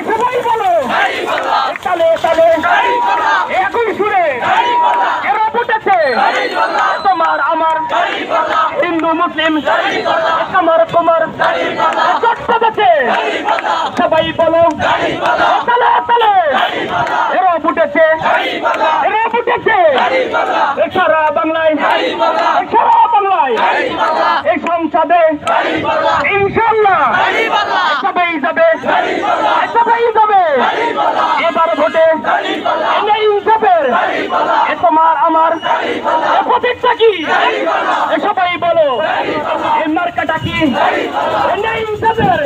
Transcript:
সবাই বলো তালে তালে একই সুরে এরা ফুটেছে তোমার আমার হিন্দু মুসলিম আমার তোমার চট্টবেছে সবাই বলো তালে তালে এরা ফুটেছে সারা বাংলায় এই সংসদে ইনশাল্লাহ সবাই যাবে এবার ভোটে ইনসাফের তোমার আমার প্রতীকটা কি সবাই বলো এই মার্কাটা কি ইনসাফের